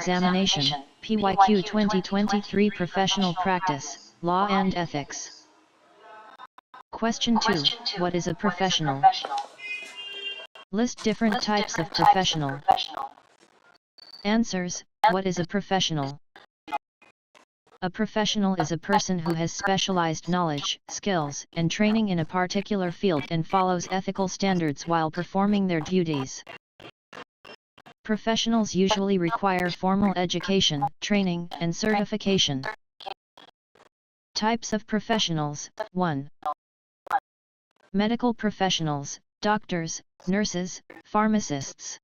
examination, PYQ 2023 Professional Practice, Law and Ethics. Question 2. What is a professional? List different types of professional. Answers. What is a professional? A professional is a person who has specialized knowledge, skills, and training in a particular field and follows ethical standards while performing their duties. Professionals usually require formal education, training, and certification. Types of professionals. 1. Medical professionals, doctors, nurses, pharmacists.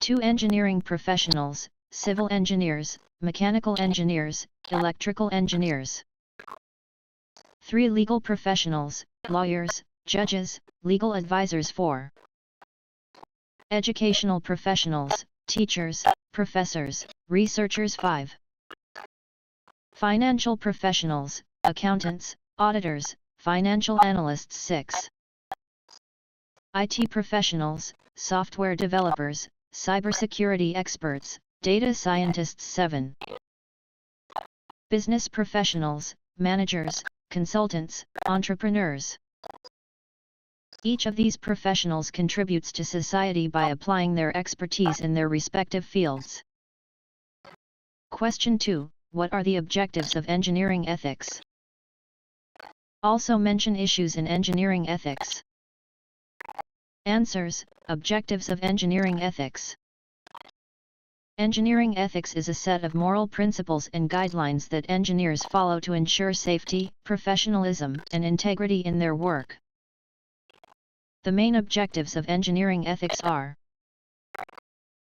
2. Engineering professionals, civil engineers, mechanical engineers, electrical engineers. 3. Legal professionals, lawyers, judges, legal advisors. 4. Educational professionals, teachers, professors, researchers. 5. Financial professionals, accountants, auditors, financial analysts. 6. IT professionals, software developers, cybersecurity experts, data scientists. 7. Business professionals, managers, consultants, entrepreneurs. Each of these professionals contributes to society by applying their expertise in their respective fields. Question 2. What are the objectives of engineering ethics? Also mention issues in engineering ethics. Answers. Objectives of engineering ethics. Engineering ethics is a set of moral principles and guidelines that engineers follow to ensure safety, professionalism, and integrity in their work. The main objectives of engineering ethics are: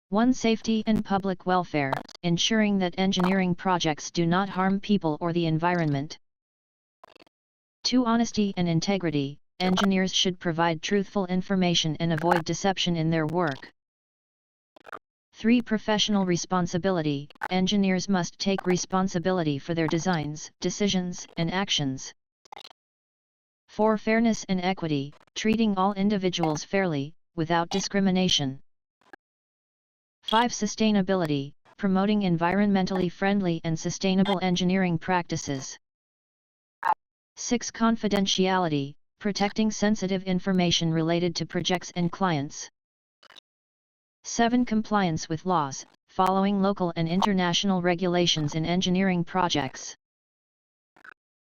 1. Safety and public welfare, ensuring that engineering projects do not harm people or the environment. 2. Honesty and integrity, engineers should provide truthful information and avoid deception in their work. 3. Professional responsibility, engineers must take responsibility for their designs, decisions, and actions. 4. Fairness and equity, treating all individuals fairly, without discrimination. 5. Sustainability, promoting environmentally friendly and sustainable engineering practices. 6. Confidentiality, protecting sensitive information related to projects and clients. 7. Compliance with laws, following local and international regulations in engineering projects.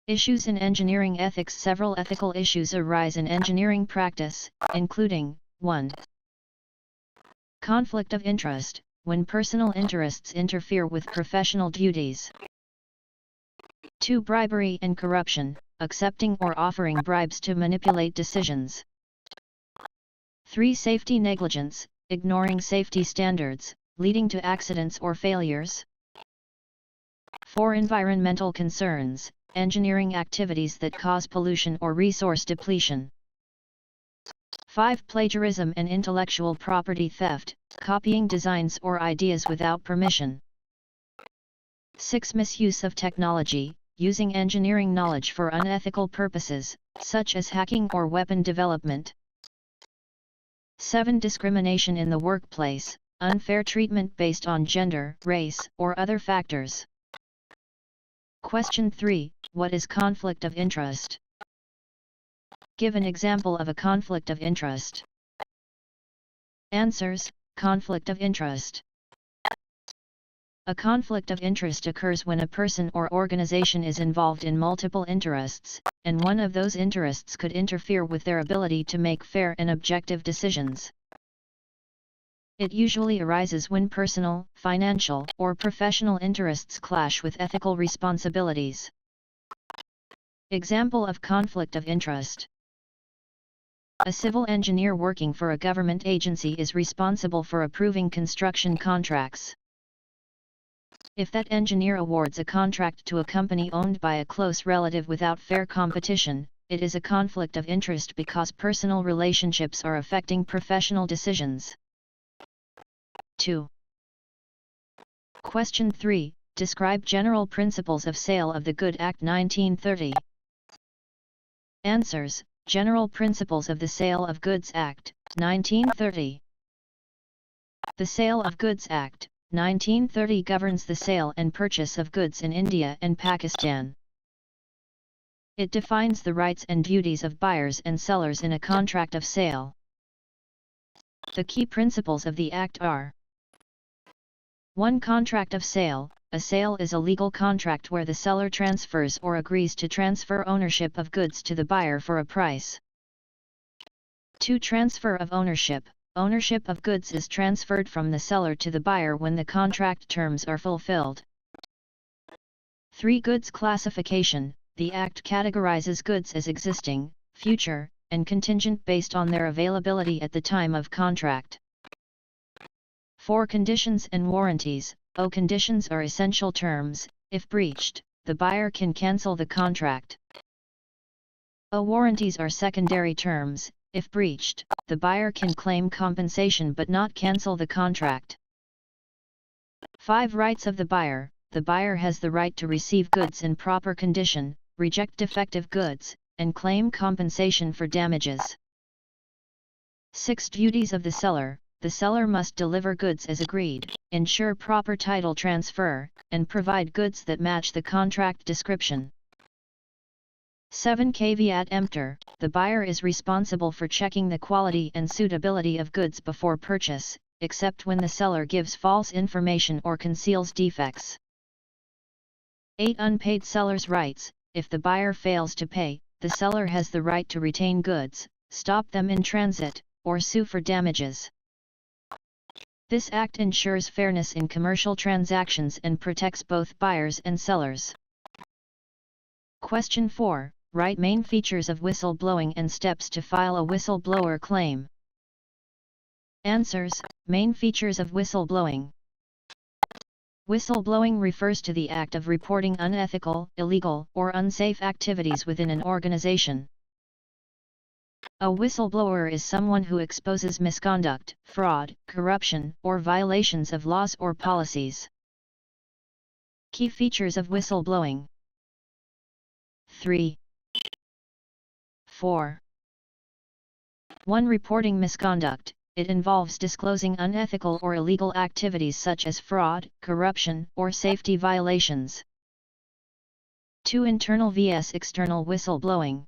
Issues in engineering ethics. Several ethical issues arise in engineering practice, including: 1. Conflict of interest, when personal interests interfere with professional duties. 2. Bribery and corruption, accepting or offering bribes to manipulate decisions. 3. Safety negligence, ignoring safety standards, leading to accidents or failures. 4. Environmental concerns, engineering activities that cause pollution or resource depletion. 5. Plagiarism and intellectual property theft, copying designs or ideas without permission. 6. Misuse of technology, using engineering knowledge for unethical purposes, such as hacking or weapon development. 7. Discrimination in the workplace, unfair treatment based on gender, race, or other factors. Question 3. What is conflict of interest? Give an example of a conflict of interest. Answers. Conflict of interest. A conflict of interest occurs when a person or organization is involved in multiple interests, and one of those interests could interfere with their ability to make fair and objective decisions. It usually arises when personal, financial, or professional interests clash with ethical responsibilities. Example of conflict of interest. A civil engineer working for a government agency is responsible for approving construction contracts. If that engineer awards a contract to a company owned by a close relative without fair competition, it is a conflict of interest because personal relationships are affecting professional decisions. 2. Question 3. Describe general principles of Sale of the Good Act 1930. Answers. General Principles of the Sale of Goods Act, 1930. The Sale of Goods Act, 1930 governs the sale and purchase of goods in India and Pakistan. It defines the rights and duties of buyers and sellers in a contract of sale. The key principles of the Act are: 1. Contract of sale. A sale is a legal contract where the seller transfers or agrees to transfer ownership of goods to the buyer for a price. 2. Transfer of ownership. Ownership of goods is transferred from the seller to the buyer when the contract terms are fulfilled. 3. Goods classification. The Act categorizes goods as existing, future, and contingent based on their availability at the time of contract. 4. Conditions and warranties. Conditions are essential terms. If breached, the buyer can cancel the contract. Warranties are secondary terms. If breached, the buyer can claim compensation but not cancel the contract. 5. Rights of the buyer. The buyer has the right to receive goods in proper condition, reject defective goods, and claim compensation for damages. 6. Duties of the seller. The seller must deliver goods as agreed, ensure proper title transfer, and provide goods that match the contract description. 7. Caveat emptor. The buyer is responsible for checking the quality and suitability of goods before purchase, except when the seller gives false information or conceals defects. 8. Unpaid seller's rights. If the buyer fails to pay, the seller has the right to retain goods, stop them in transit, or sue for damages. This Act ensures fairness in commercial transactions and protects both buyers and sellers. Question 4. Write main features of whistleblowing and steps to file a whistleblower claim. Answers. Main features of whistleblowing. Whistleblowing refers to the act of reporting unethical, illegal, or unsafe activities within an organization. A whistleblower is someone who exposes misconduct, fraud, corruption, or violations of laws or policies. Key features of whistleblowing. 3. 4. 1. Reporting misconduct. It involves disclosing unethical or illegal activities such as fraud, corruption, or safety violations. 2. Internal vs. external whistleblowing.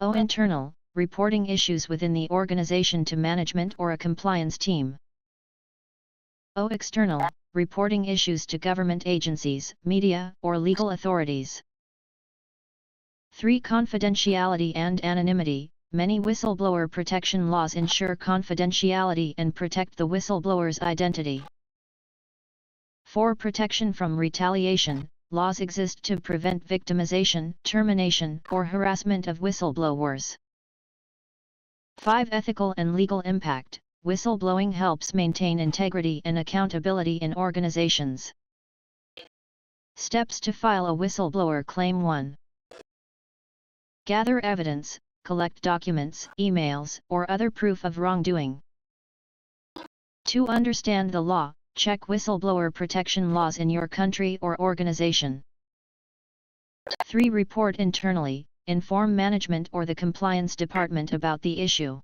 Internal, reporting issues within the organization to management or a compliance team. External, reporting issues to government agencies, media, or legal authorities. 3. Confidentiality and anonymity. Many whistleblower protection laws ensure confidentiality and protect the whistleblower's identity. 4. Protection from retaliation. Laws exist to prevent victimization, termination, or harassment of whistleblowers. 5. Ethical and legal impact. Whistleblowing helps maintain integrity and accountability in organizations. Steps to file a whistleblower claim. 1. Gather evidence, collect documents, emails, or other proof of wrongdoing. 2. Understand the law. Check whistleblower protection laws in your country or organization. 3. Report internally. Inform management or the compliance department about the issue.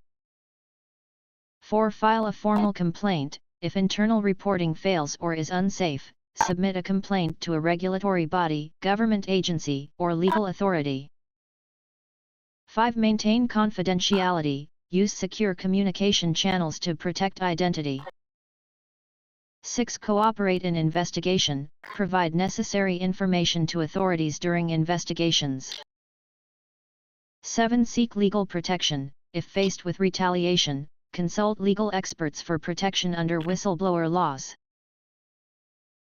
4. File a formal complaint. If internal reporting fails or is unsafe, submit a complaint to a regulatory body, government agency, or legal authority. 5. Maintain confidentiality. Use secure communication channels to protect identity. 6. Cooperate in investigation. Provide necessary information to authorities during investigations. 7. Seek legal protection. If faced with retaliation, consult legal experts for protection under whistleblower laws.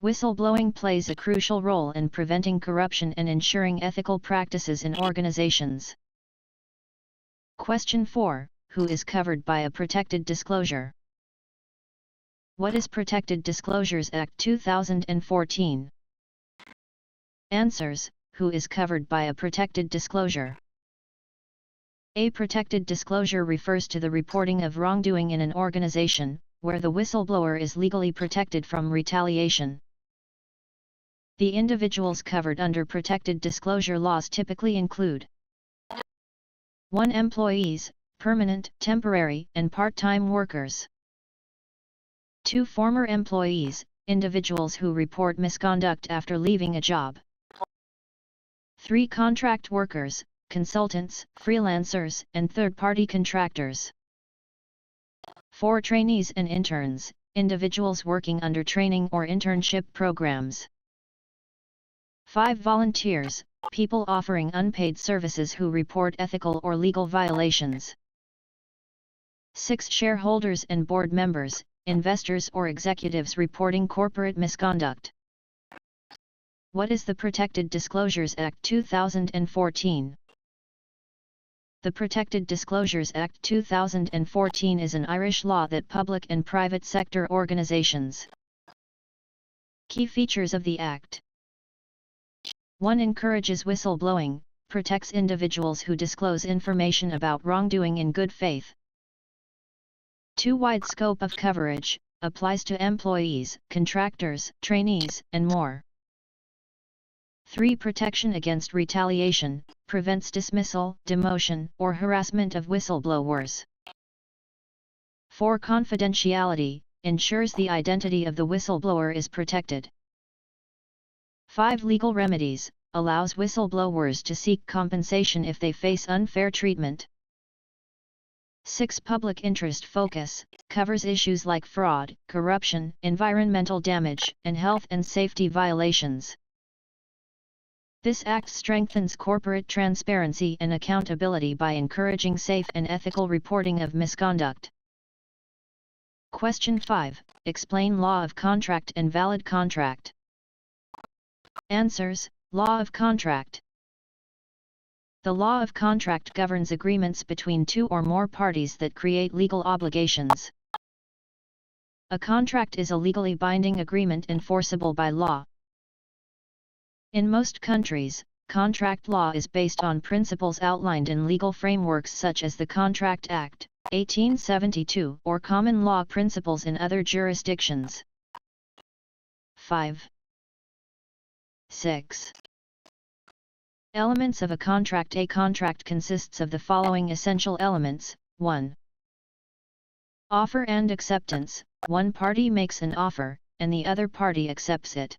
Whistleblowing plays a crucial role in preventing corruption and ensuring ethical practices in organizations. Question 4. Who is covered by a protected disclosure? What is Protected Disclosures Act 2014? Answers. Who is covered by a protected disclosure? A protected disclosure refers to the reporting of wrongdoing in an organization, where the whistleblower is legally protected from retaliation. The individuals covered under protected disclosure laws typically include: 1. Employees, permanent, temporary, and part-time workers. 2. Former employees, individuals who report misconduct after leaving a job. 3. Contract workers, consultants, freelancers, and third-party contractors. 4. Trainees and interns, individuals working under training or internship programs. 5. Volunteers, people offering unpaid services who report ethical or legal violations. 6. Shareholders and board members, investors or executives reporting corporate misconduct. What is the Protected Disclosures Act 2014? The Protected Disclosures Act 2014 is an Irish law that public and private sector organisations. Key features of the Act. 1. Encourages whistleblowing, protects individuals who disclose information about wrongdoing in good faith. 2. Wide scope of coverage, applies to employees, contractors, trainees, and more. 3. Protection against retaliation, prevents dismissal, demotion, or harassment of whistleblowers. 4. Confidentiality, ensures the identity of the whistleblower is protected. 5. Legal remedies, allows whistleblowers to seek compensation if they face unfair treatment. 6. Public interest focus, covers issues like fraud, corruption, environmental damage, and health and safety violations. This act strengthens corporate transparency and accountability by encouraging safe and ethical reporting of misconduct. Question 5. Explain law of contract and valid contract. Answers. Law of contract. The law of contract governs agreements between two or more parties that create legal obligations. A contract is a legally binding agreement enforceable by law. In most countries, contract law is based on principles outlined in legal frameworks such as the Contract Act, 1872, or common law principles in other jurisdictions. 5. 6. Elements of a contract. A contract consists of the following essential elements. 1. Offer and acceptance. One party makes an offer, and the other party accepts it.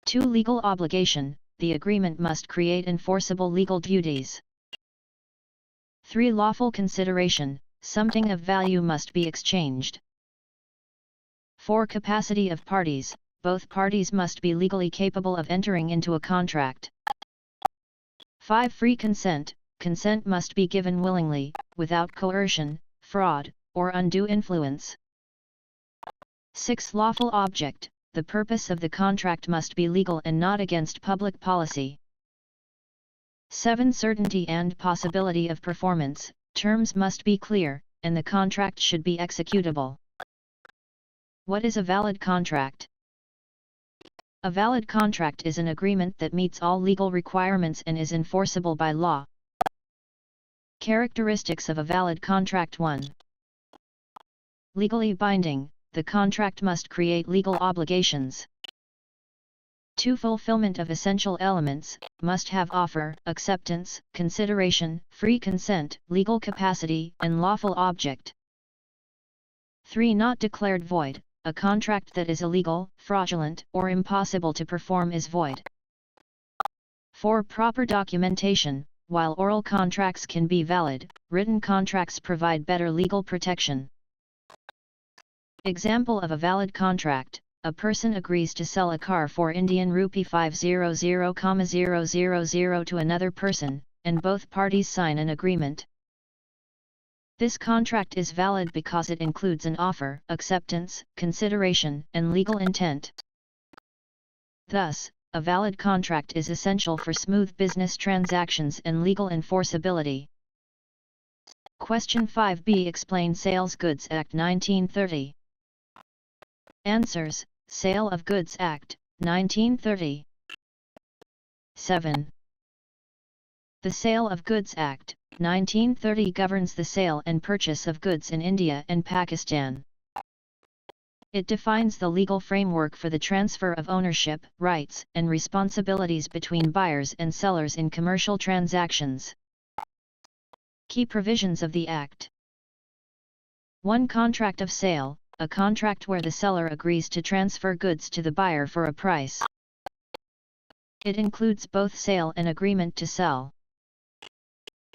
2. Legal obligation. The agreement must create enforceable legal duties. 3. Lawful consideration. Something of value must be exchanged. 4. Capacity of parties. Both parties must be legally capable of entering into a contract. 5. Free consent. Consent must be given willingly, without coercion, fraud, or undue influence. 6. Lawful object. The purpose of the contract must be legal and not against public policy. 7. Certainty and possibility of performance. Terms must be clear, and the contract should be executable. What is a valid contract? A valid contract is an agreement that meets all legal requirements and is enforceable by law. Characteristics of a valid contract. 1. Legally binding. The contract must create legal obligations. 2. Fulfillment of essential elements, must have offer, acceptance, consideration, free consent, legal capacity, and lawful object. 3. Not declared void. A contract that is illegal, fraudulent, or impossible to perform is void. 4. Proper documentation. While oral contracts can be valid, written contracts provide better legal protection. Example of a valid contract: a person agrees to sell a car for Indian rupee 500,000 to another person, and both parties sign an agreement. This contract is valid because it includes an offer, acceptance, consideration, and legal intent. Thus, a valid contract is essential for smooth business transactions and legal enforceability. Question 5b. Explain Sales Goods Act 1930. Answers. Sale of Goods Act, 1930. 7. The Sale of Goods Act, 1930 governs the sale and purchase of goods in India and Pakistan. It defines the legal framework for the transfer of ownership, rights, and responsibilities between buyers and sellers in commercial transactions. Key provisions of the Act. 1. Contract of sale. a contract where the seller agrees to transfer goods to the buyer for a price. It includes both sale and agreement to sell.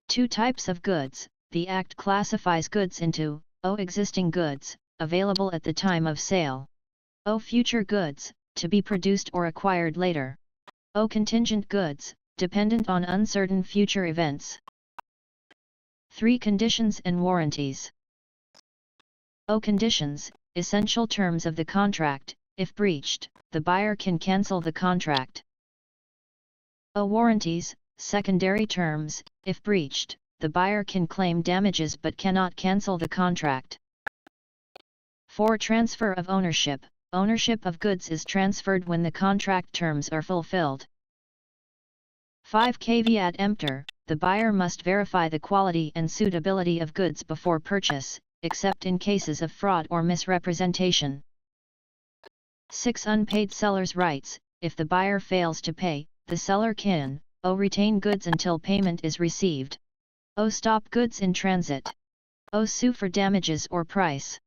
Two types of goods. The Act classifies goods into O. Existing goods, available at the time of sale. O. Future goods, to be produced or acquired later. O. Contingent goods, dependent on uncertain future events. 3. Conditions and warranties. O. Conditions, essential terms of the contract. If breached, the buyer can cancel the contract. O. Warranties, secondary terms. If breached, the buyer can claim damages but cannot cancel the contract. 4. Transfer of ownership. Ownership of goods is transferred when the contract terms are fulfilled. 5. Caveat emptor. The buyer must verify the quality and suitability of goods before purchase, except in cases of fraud or misrepresentation. 6. Unpaid seller's rights. If the buyer fails to pay, the seller can O. Retain goods until payment is received. O. Stop goods in transit. O. Sue for damages or price.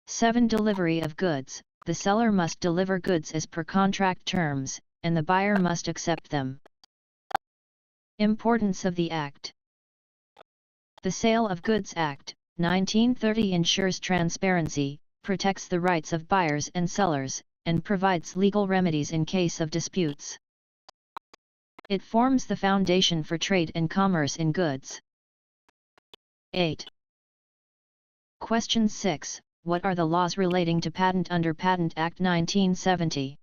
7. Delivery of goods. The seller must deliver goods as per contract terms, and the buyer must accept them. Importance of the Act. The Sale of Goods Act, 1930 ensures transparency, protects the rights of buyers and sellers, and provides legal remedies in case of disputes. It forms the foundation for trade and commerce in goods. 8. Question 6. What are the laws relating to patent under Patent Act 1970?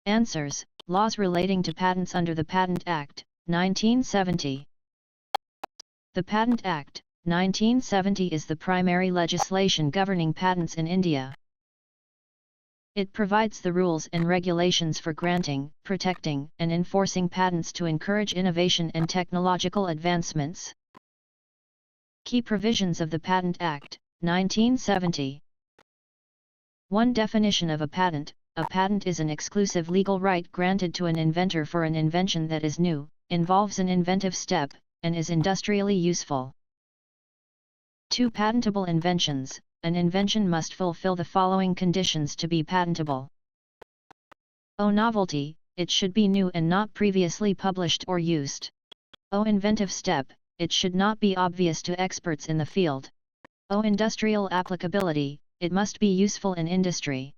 Answers. Laws relating to patents under the Patent Act, 1970. The Patent Act, 1970 is the primary legislation governing patents in India. It provides the rules and regulations for granting, protecting, and enforcing patents to encourage innovation and technological advancements. Key provisions of the Patent Act, 1970. 1. Definition of a patent. A patent is an exclusive legal right granted to an inventor for an invention that is new, involves an inventive step, and is industrially useful. 2. Patentable inventions. An invention must fulfill the following conditions to be patentable. O. Novelty. It should be new and not previously published or used. O. Inventive step. It should not be obvious to experts in the field. O. Industrial applicability. It must be useful in industry.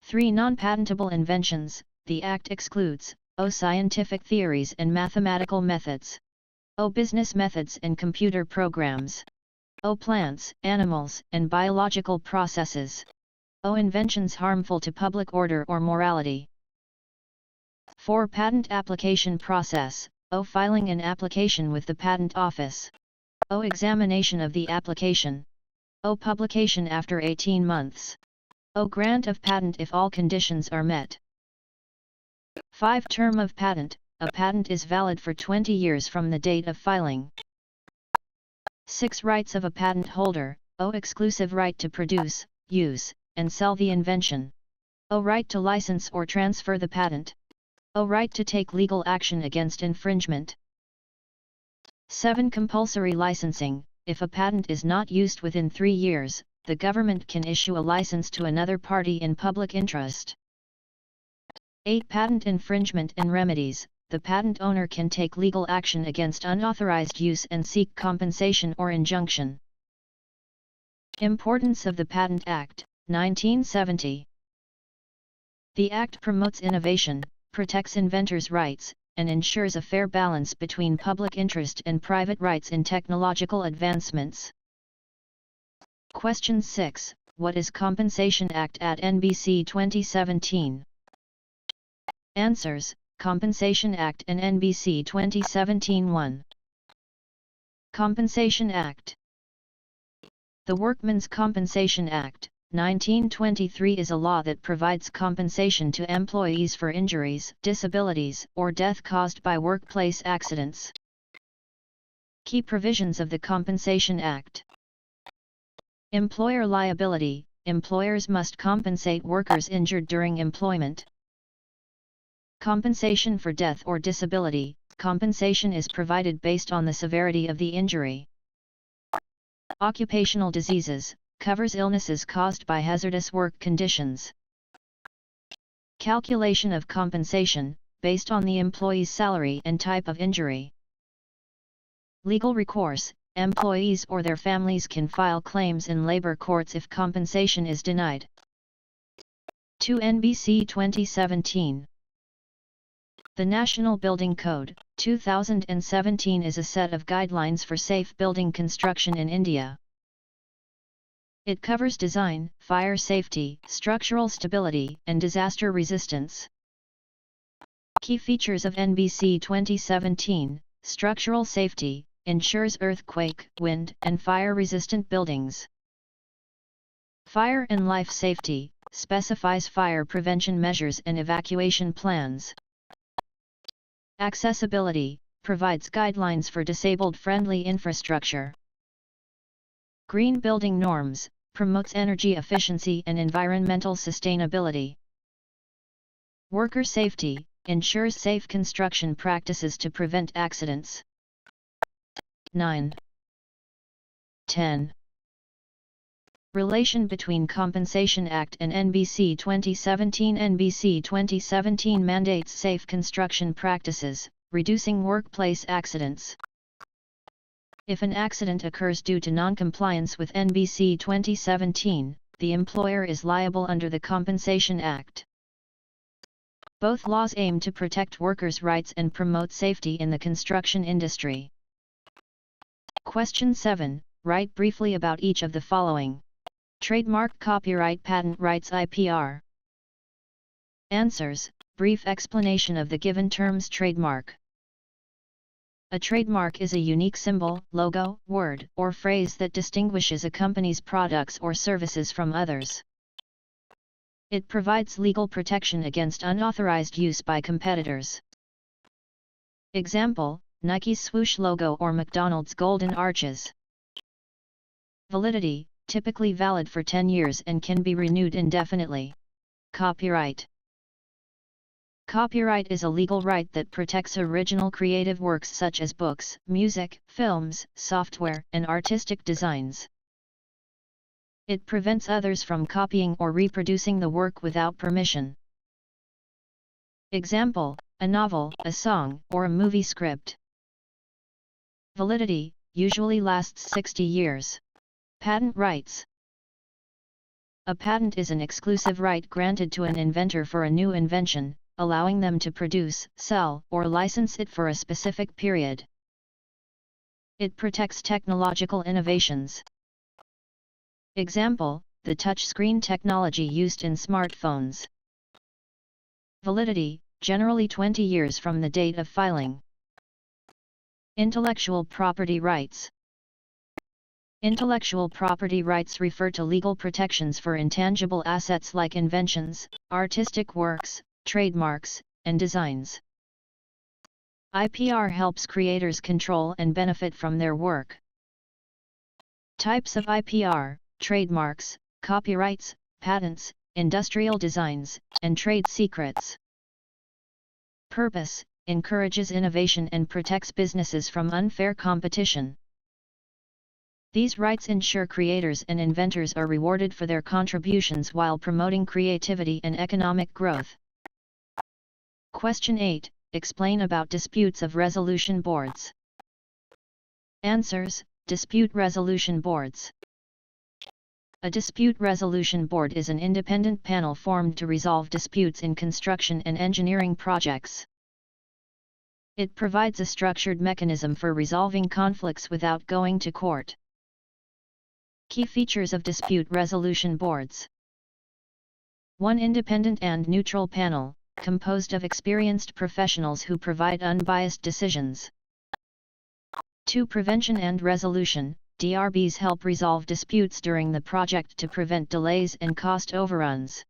3. Non-patentable inventions. The Act excludes O. Scientific theories and mathematical methods. O. Business methods and computer programs. O. Plants, animals, and biological processes. O. Inventions harmful to public order or morality. 4. Patent application process. O. Filing an application with the Patent Office. O. Examination of the application. O. Publication after 18 months. O. Grant of patent if all conditions are met. 5. Term of patent. A patent is valid for 20 years from the date of filing. 6. Rights of a patent holder. O. Exclusive right to produce, use, and sell the invention. O. Right to license or transfer the patent. O. Right to take legal action against infringement. 7. Compulsory licensing. If a patent is not used within 3 years, the government can issue a license to another party in public interest. 8. Patent infringement and remedies. The patent owner can take legal action against unauthorized use and seek compensation or injunction. Importance of the Patent Act, 1970. The Act promotes innovation, protects inventors' rights, and ensures a fair balance between public interest and private rights in technological advancements. Question 6. What is Compensation Act at NBC 2017? Answers. Compensation Act and NBC 2017 1. Compensation Act. The Workmen's Compensation Act, 1923 is a law that provides compensation to employees for injuries, disabilities, or death caused by workplace accidents. Key provisions of the Compensation Act. Employer liability. Employers must compensate workers injured during employment. Compensation for death or disability. Compensation is provided based on the severity of the injury. Occupational diseases, covers illnesses caused by hazardous work conditions. Calculation of compensation, based on the employee's salary and type of injury. Legal recourse, employees or their families can file claims in labor courts if compensation is denied. 2 NBC 2017. The National Building Code, 2017 is a set of guidelines for safe building construction in India. It covers design, fire safety, structural stability, and disaster resistance. Key features of NBC 2017, structural safety, ensures earthquake, wind, and fire-resistant buildings. Fire and life safety, specifies fire prevention measures and evacuation plans. Accessibility, provides guidelines for disabled-friendly infrastructure. Green building norms, promotes energy efficiency and environmental sustainability. Worker safety, ensures safe construction practices to prevent accidents. 9. 10. Relation between Compensation Act and NBC 2017. NBC 2017 mandates safe construction practices, reducing workplace accidents. If an accident occurs due to non-compliance with NBC 2017, the employer is liable under the Compensation Act. Both laws aim to protect workers' rights and promote safety in the construction industry. Question 7. Write briefly about each of the following. Trademark, copyright, patent rights, IPR. Answers. Brief explanation of the given terms. Trademark. A trademark is a unique symbol, logo, word, or phrase that distinguishes a company's products or services from others. It provides legal protection against unauthorized use by competitors. Example, Nike's swoosh logo or McDonald's golden arches. Validity, typically valid for 10 years and can be renewed indefinitely. Copyright. Copyright is a legal right that protects original creative works such as books, music, films, software, and artistic designs. It prevents others from copying or reproducing the work without permission. Example, a novel, a song, or a movie script. Validity, usually lasts 60 years. Patent rights. A patent is an exclusive right granted to an inventor for a new invention, allowing them to produce, sell, or license it for a specific period. It protects technological innovations. Example, the touchscreen technology used in smartphones. Validity, generally 20 years from the date of filing. Intellectual property rights. Intellectual property rights refer to legal protections for intangible assets like inventions, artistic works, trademarks, and designs. IPR helps creators control and benefit from their work. Types of IPR: trademarks, copyrights, patents, industrial designs, and trade secrets. Purpose: encourages innovation and protects businesses from unfair competition. These rights ensure creators and inventors are rewarded for their contributions while promoting creativity and economic growth. Question 8. Explain about disputes of resolution boards. Answers. Dispute resolution boards. A dispute resolution board is an independent panel formed to resolve disputes in construction and engineering projects. It provides a structured mechanism for resolving conflicts without going to court. Key features of dispute resolution boards. 1. Independent and neutral panel, composed of experienced professionals who provide unbiased decisions. 2. Prevention and resolution, DRBs help resolve disputes during the project to prevent delays and cost overruns.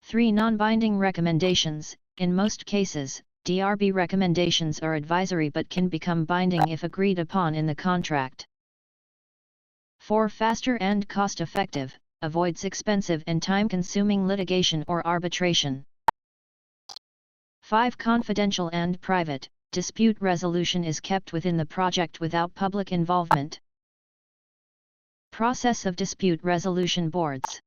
3. Non-binding recommendations, in most cases, DRB recommendations are advisory but can become binding if agreed upon in the contract. 4. Faster and cost-effective, avoids expensive and time-consuming litigation or arbitration. 5. Confidential and private, dispute resolution is kept within the project without public involvement. Process of dispute resolution boards.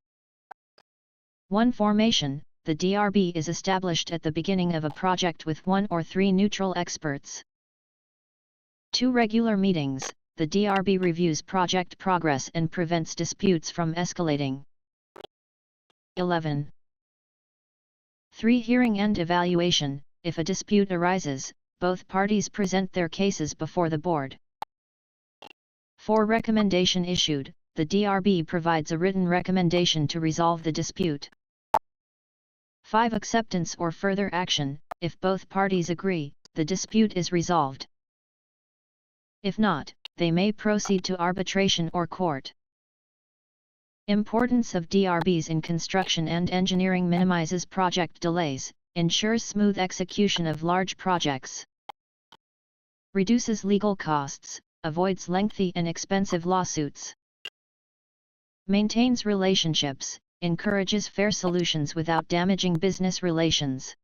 1. Formation. The DRB is established at the beginning of a project with 1 or 3 neutral experts. 2. Regular meetings. The DRB reviews project progress and prevents disputes from escalating. 11. 3. Hearing and evaluation. If a dispute arises, both parties present their cases before the board. 4. Recommendation issued. The DRB provides a written recommendation to resolve the dispute. 5. Acceptance or further action. If both parties agree, the dispute is resolved. If not, they may proceed to arbitration or court. Importance of DRBs in construction and engineering: minimizes project delays, ensures smooth execution of large projects, reduces legal costs, avoids lengthy and expensive lawsuits, maintains relationships, encourages fair solutions without damaging business relations.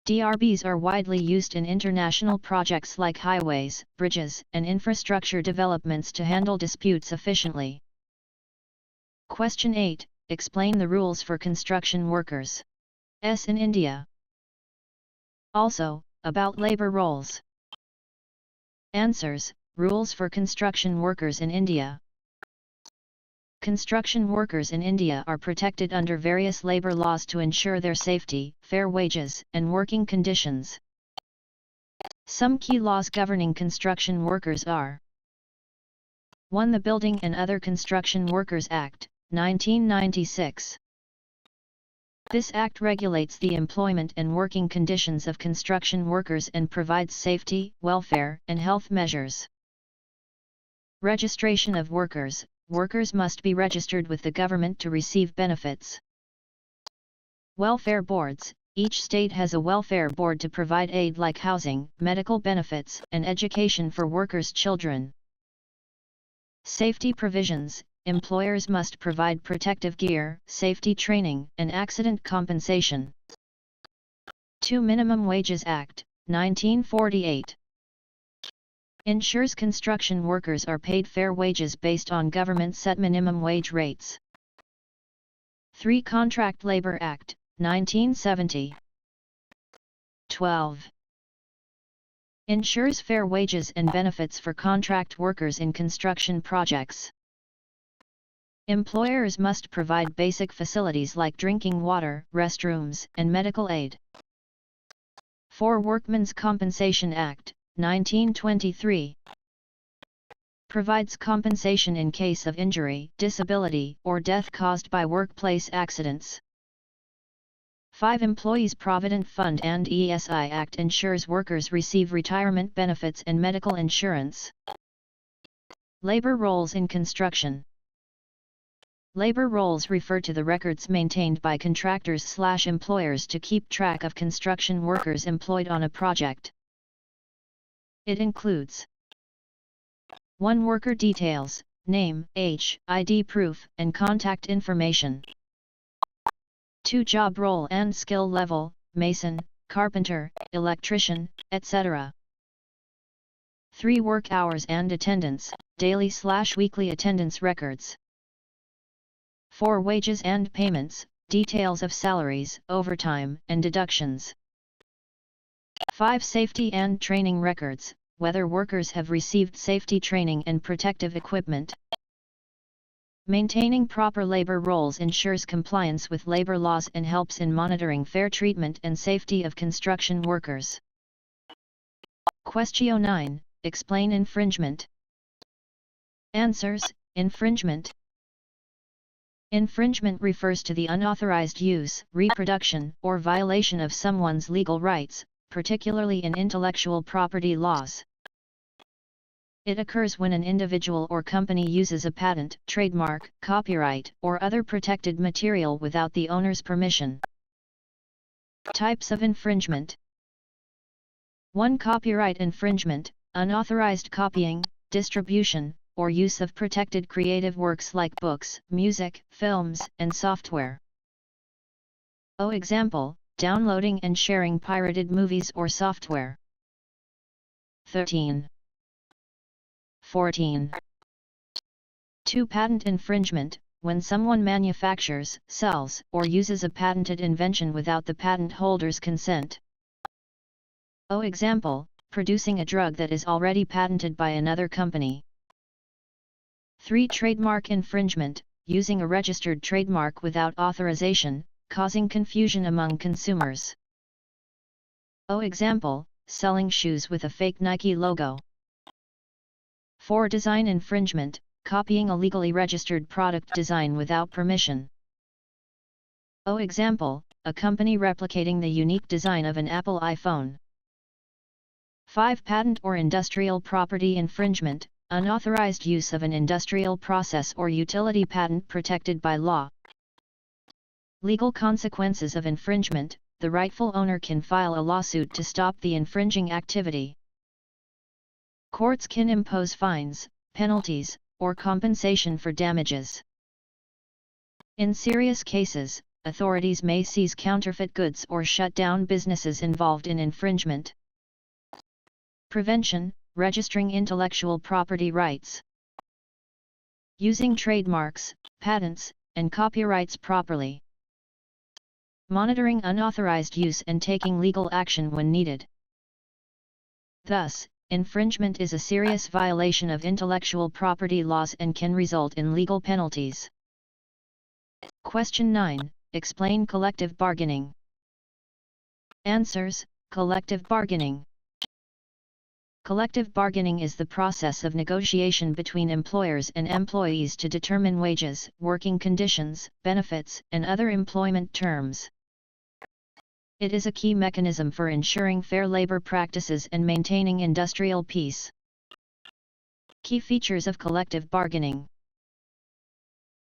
DRBs are widely used in international projects like highways, bridges, and infrastructure developments to handle disputes efficiently. Question 8. Explain the rules for construction workers in India. Also, about labor roles. Answers: rules for construction workers in India. Construction workers in India are protected under various labor laws to ensure their safety, fair wages, and working conditions. Some key laws governing construction workers are: 1. The Building and Other Construction Workers Act, 1996. This act regulates the employment and working conditions of construction workers and provides safety, welfare, and health measures. Registration of workers. Workers must be registered with the government to receive benefits. Welfare boards. Each state has a welfare board to provide aid like housing, medical benefits, and education for workers' children. Safety provisions. Employers must provide protective gear, safety training, and accident compensation. 2. Minimum Wages Act, 1948. Ensures construction workers are paid fair wages based on government-set minimum wage rates. 3. Contract Labor Act, 1970. 12. Ensures fair wages and benefits for contract workers in construction projects. Employers must provide basic facilities like drinking water, restrooms, and medical aid. 4. Workmen's Compensation Act, 1923. Provides compensation in case of injury, disability, or death caused by workplace accidents. 5. Employees Provident Fund and ESI Act ensures workers receive retirement benefits and medical insurance. Labor roles in construction. Labor roles refer to the records maintained by contractors/employers to keep track of construction workers employed on a project. It includes: 1. Worker details, name, age, ID proof, and contact information. 2. Job role and skill level, mason, carpenter, electrician, etc. 3. Work hours and attendance, daily/weekly attendance records. 4. Wages and payments, details of salaries, overtime, and deductions. 5. Safety and training records, whether workers have received safety training and protective equipment. Maintaining proper labor roles ensures compliance with labor laws and helps in monitoring fair treatment and safety of construction workers. Question 9. Explain infringement. Answers: infringement. Infringement refers to the unauthorized use, reproduction, or violation of someone's legal rights, particularly in intellectual property laws. It occurs when an individual or company uses a patent, trademark, copyright, or other protected material without the owner's permission. Types of infringement. 1. Copyright infringement, unauthorized copying, distribution, or use of protected creative works like books, music, films, and software. Example, downloading and sharing pirated movies or software. 13. 14. 2. Patent infringement, when someone manufactures, sells, or uses a patented invention without the patent holder's consent. Example, producing a drug that is already patented by another company. 3. Trademark infringement, using a registered trademark without authorization, causing confusion among consumers. Example, selling shoes with a fake Nike logo. 4. Design infringement, copying a legally registered product design without permission. Example, a company replicating the unique design of an Apple iPhone. 5. Patent or industrial property infringement, unauthorized use of an industrial process or utility patent protected by law. Legal consequences of infringement, the rightful owner can file a lawsuit to stop the infringing activity. Courts can impose fines, penalties, or compensation for damages. In serious cases, authorities may seize counterfeit goods or shut down businesses involved in infringement. Prevention, registering intellectual property rights. Using trademarks, patents, and copyrights properly. Monitoring unauthorized use and taking legal action when needed. Thus, infringement is a serious violation of intellectual property laws and can result in legal penalties. Question 9. Explain collective bargaining. Answers: collective bargaining. Collective bargaining is the process of negotiation between employers and employees to determine wages, working conditions, benefits, and other employment terms. It is a key mechanism for ensuring fair labor practices and maintaining industrial peace. Key features of collective bargaining.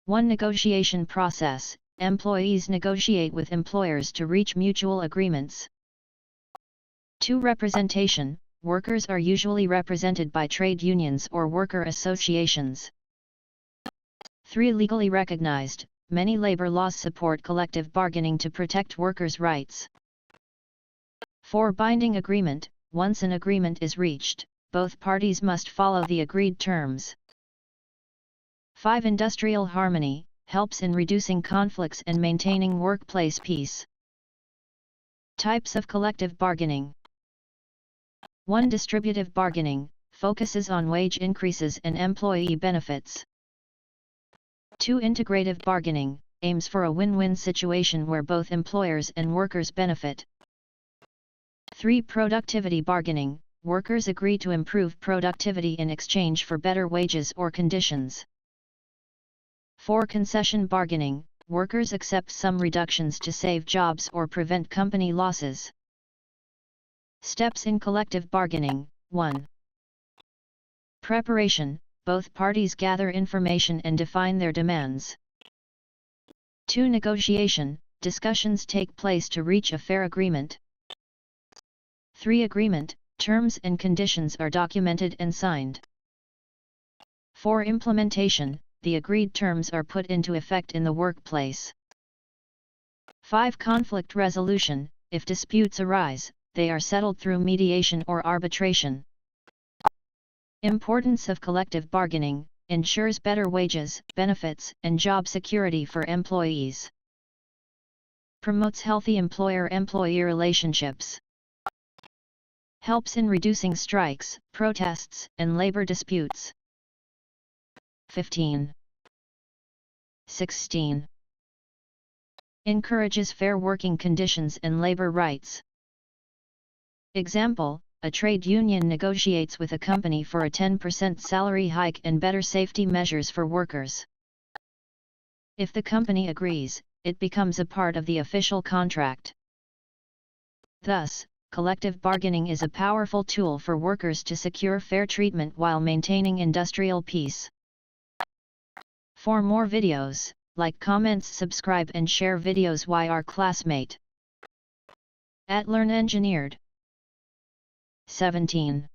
1. Negotiation process. Employees negotiate with employers to reach mutual agreements. 2. Representation. Workers are usually represented by trade unions or worker associations. 3. Legally recognized. Many labor laws support collective bargaining to protect workers' rights. 4. Binding agreement. Once an agreement is reached, both parties must follow the agreed terms. 5. Industrial harmony. Helps in reducing conflicts and maintaining workplace peace. Types of collective bargaining. 1. Distributive bargaining, focuses on wage increases and employee benefits. 2. Integrative bargaining, aims for a win-win situation where both employers and workers benefit. 3. Productivity bargaining, workers agree to improve productivity in exchange for better wages or conditions. 4. Concession bargaining, workers accept some reductions to save jobs or prevent company losses. Steps in collective bargaining. 1. Preparation, both parties gather information and define their demands. 2. Negotiation, discussions take place to reach a fair agreement. 3. Agreement, terms and conditions are documented and signed. 4. Implementation, the agreed terms are put into effect in the workplace. 5. Conflict resolution, if disputes arise, they are settled through mediation or arbitration. Importance of collective bargaining, ensures better wages, benefits, and job security for employees. Promotes healthy employer-employee relationships. Helps in reducing strikes, protests, and labor disputes. 15. 16. Encourages fair working conditions and labor rights. Example, a trade union negotiates with a company for a 10% salary hike and better safety measures for workers. If the company agrees, it becomes a part of the official contract. Thus, collective bargaining is a powerful tool for workers to secure fair treatment while maintaining industrial peace. For more videos, like, comments, subscribe and share videos. Why our classmate at Learn Engineered. 17.